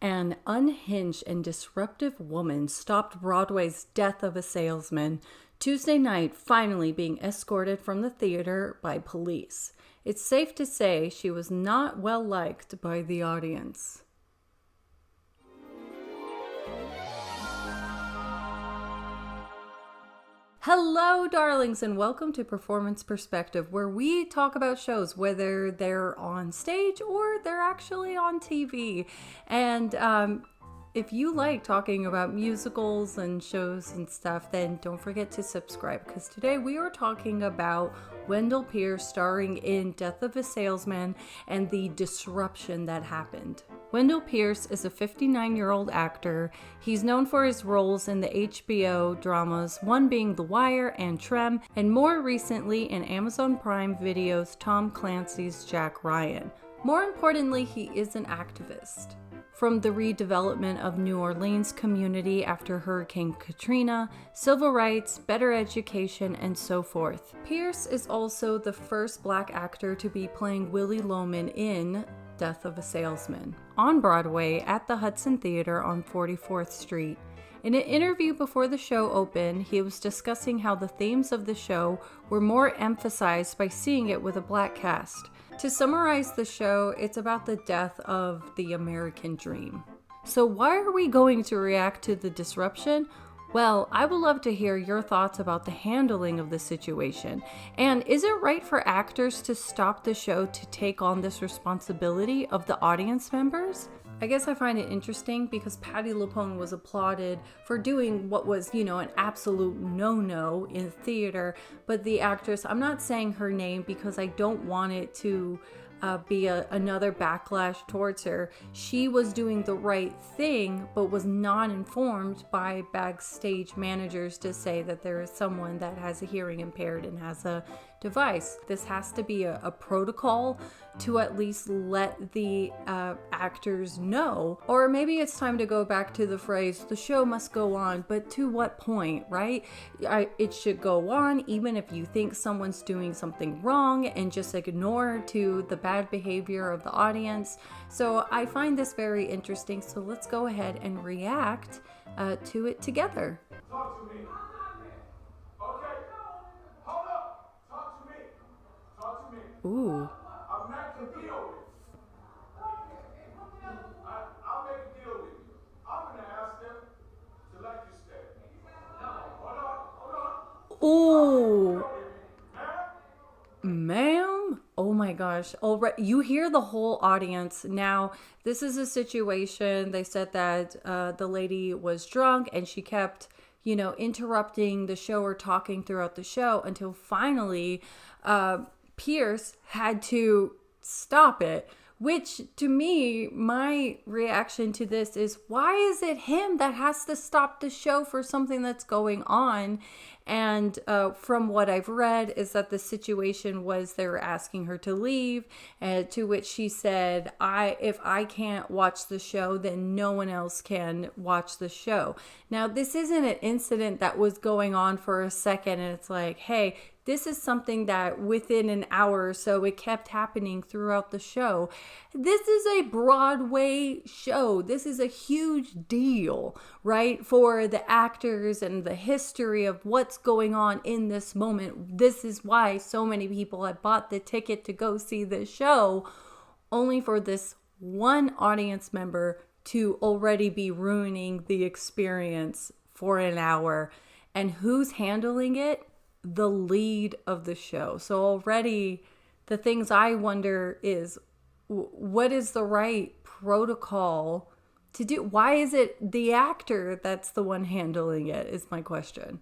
An unhinged and disruptive woman stopped Broadway's Death of a Salesman Tuesday night, finally being escorted from the theater by police. It's safe to say she was not well liked by the audience. Hello, darlings, and welcome to Performance Perspective, where we talk about shows, whether they're on stage or they're actually on TV. And if you like talking about musicals and shows and stuff, then don't forget to subscribe, because today we are talking about Wendell Pierce starring in Death of a Salesman and the disruption that happened. Wendell Pierce is a 59-year-old actor. He's known for his roles in the HBO dramas, one being The Wire and Trem, and more recently in Amazon Prime Video's Tom Clancy's Jack Ryan. More importantly, he is an activist. From the redevelopment of New Orleans community after Hurricane Katrina, civil rights, better education, and so forth. Pierce is also the first Black actor to be playing Willie Loman in Death of a Salesman on Broadway at the Hudson Theater on 44th Street. In an interview before the show opened, he was discussing how the themes of the show were more emphasized by seeing it with a Black cast. To summarize the show, it's about the death of the American dream. So why are we going to react to the disruption? Well, I would love to hear your thoughts about the handling of the situation. And is it right for actors to stop the show to take on this responsibility of the audience members? I guess I find it interesting because Patti LuPone was applauded for doing what was, an absolute no-no in theater. But the actress, I'm not saying her name because I don't want it to be another backlash towards her. She was doing the right thing, but was not informed by backstage managers to say that there is someone that has a hearing impaired and has a device. This has to be a protocol to at least let the actors know. Or maybe it's time to go back to the phrase, the show must go on, but to what point, right? It should go on even if you think someone's doing something wrong, and just ignore to the bad behavior of the audience. So I find this very interesting. So let's go ahead and react to it together. Talk to me. Okay. Hold up. Talk to me. Talk to me. Ooh. I'll make a deal with you. I'll make a deal with you. I'm going to ask them to let you stay. Hold on. Ooh. Ma'am? Oh my gosh. Already, you hear the whole audience. Now, this is a situation. They said that the lady was drunk and she kept, interrupting the show or talking throughout the show until finally Pierce had to stop it. Which, to me, my reaction to this is, why is it him that has to stop the show for something that's going on? And from what I've read is that the situation was they were asking her to leave, to which she said, if I can't watch the show, then no one else can watch the show. Now, this isn't an incident that was going on for a second and it's like, hey, this is something that within an hour or so, it kept happening throughout the show. This is a Broadway show. This is a huge deal, right? For the actors and the history of what's going on in this moment. This is why so many people have bought the ticket to go see this show, only for this one audience member to already be ruining the experience for an hour. And who's handling it? The lead of the show. So already the things I wonder is, what is the right protocol to do? Why is it the actor that's the one handling it is my question.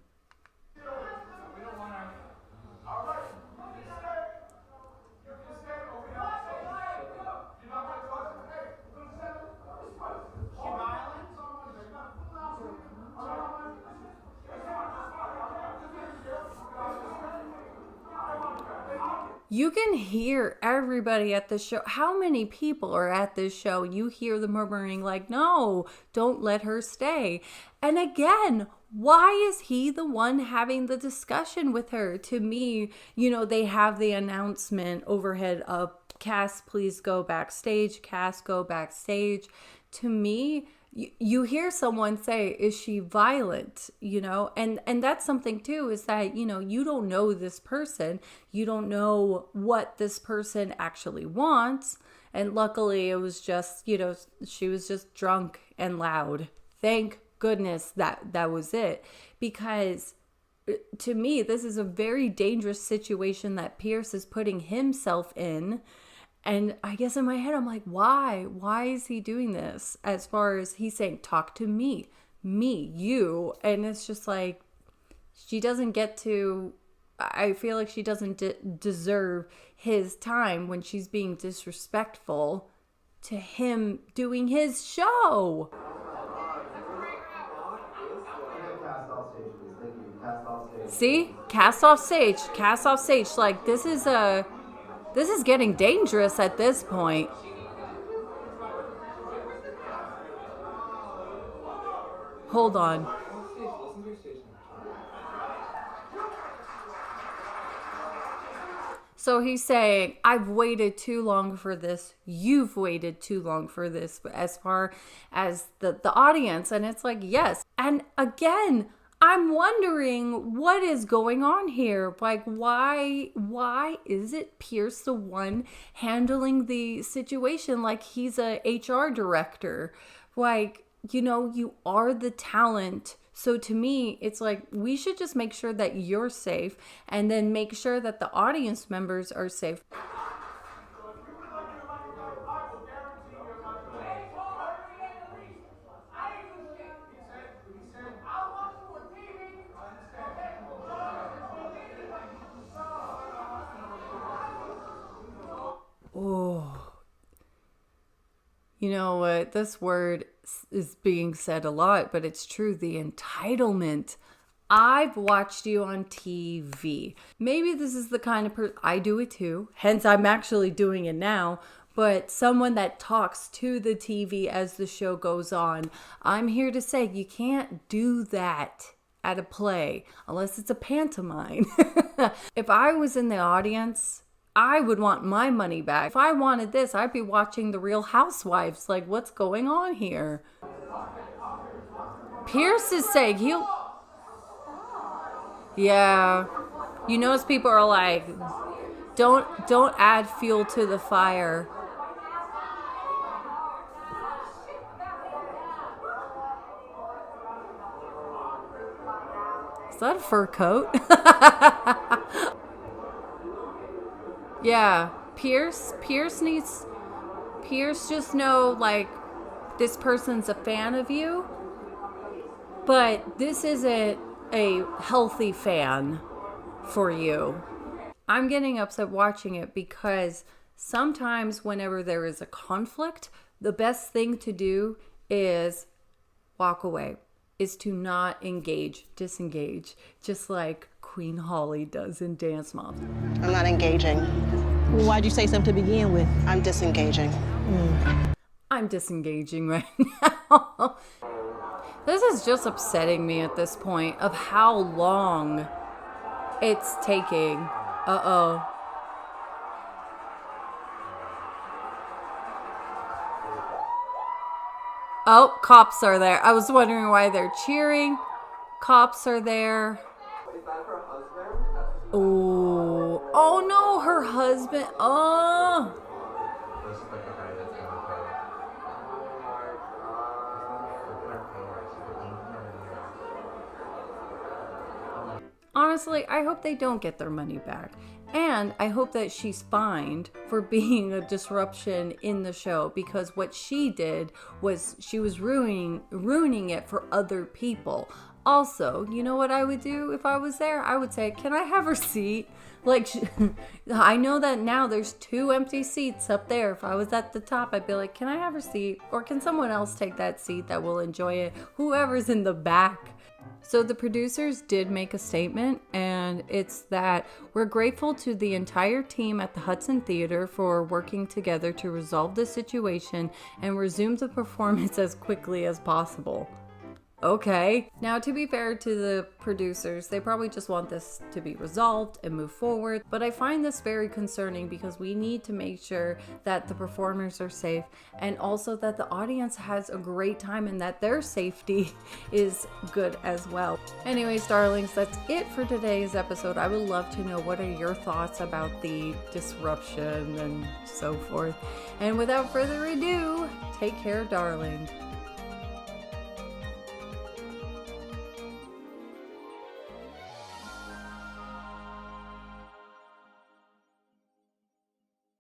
You can hear everybody at the show. How many people are at this show? You hear the murmuring like, no, don't let her stay. And again, why is he the one having the discussion with her? To me, they have the announcement overhead of cast, please go backstage, cast, go backstage. to me, you hear someone say, is she violent? And that's something too, is that, you don't know this person. You don't know what this person actually wants. And luckily it was just, she was just drunk and loud. Thank goodness that was it. Because to me, this is a very dangerous situation that Pierce is putting himself in. And I guess in my head, I'm like, why? Why is he doing this? As far as he's saying, talk to me, you. And it's just like, she doesn't get to, I feel like she doesn't deserve his time when she's being disrespectful to him doing his show. See? Cast off stage. Like, this is getting dangerous at this point. Hold on. So he's saying, I've waited too long for this. You've waited too long for this, as far as the audience. And it's like, yes. And again, I'm wondering what is going on here. Like, why is it Pierce the one handling the situation like he's a HR director? Like, you are the talent. So to me, it's like, we should just make sure that you're safe and then make sure that the audience members are safe. Oh, you know what? This word is being said a lot, but it's true. The entitlement. I've watched you on TV. Maybe this is the kind of person, I do it too. Hence, I'm actually doing it now. But someone that talks to the TV as the show goes on. I'm here to say you can't do that at a play unless it's a pantomime. If I was in the audience, I would want my money back. If I wanted this, I'd be watching The Real Housewives. Like, what's going on here? Pierce is saying yeah. You notice people are like, don't add fuel to the fire. Is that a fur coat? Yeah, Pierce just know, like, this person's a fan of you, but this isn't a healthy fan for you. I'm getting upset watching it because sometimes whenever there is a conflict, the best thing to do is walk away, is to not disengage, just like Queen Holly does in Dance Moms. I'm not engaging. Well, why'd you say something to begin with? I'm disengaging. I'm disengaging right now. This is just upsetting me at this point of how long it's taking. Uh-oh. Oh, cops are there. I was wondering why they're cheering. Cops are there. Is that her husband? Oh no, her husband. Oh. Honestly, I hope they don't get their money back. And I hope that she's fined for being a disruption in the show, because what she did was she was ruining it for other people. Also, you know what I would do if I was there? I would say, can I have her seat? Like, I know that now there's 2 empty seats up there. If I was at the top, I'd be like, can I have her seat? Or can someone else take that seat that will enjoy it? Whoever's in the back. So the producers did make a statement, and it's that we're grateful to the entire team at the Hudson Theater for working together to resolve the situation and resume the performance as quickly as possible. Okay. Now, to be fair to the producers, they probably just want this to be resolved and move forward. But I find this very concerning because we need to make sure that the performers are safe and also that the audience has a great time and that their safety is good as well. Anyways, darlings, that's it for today's episode. I would love to know, what are your thoughts about the disruption and so forth. And without further ado, take care, darling.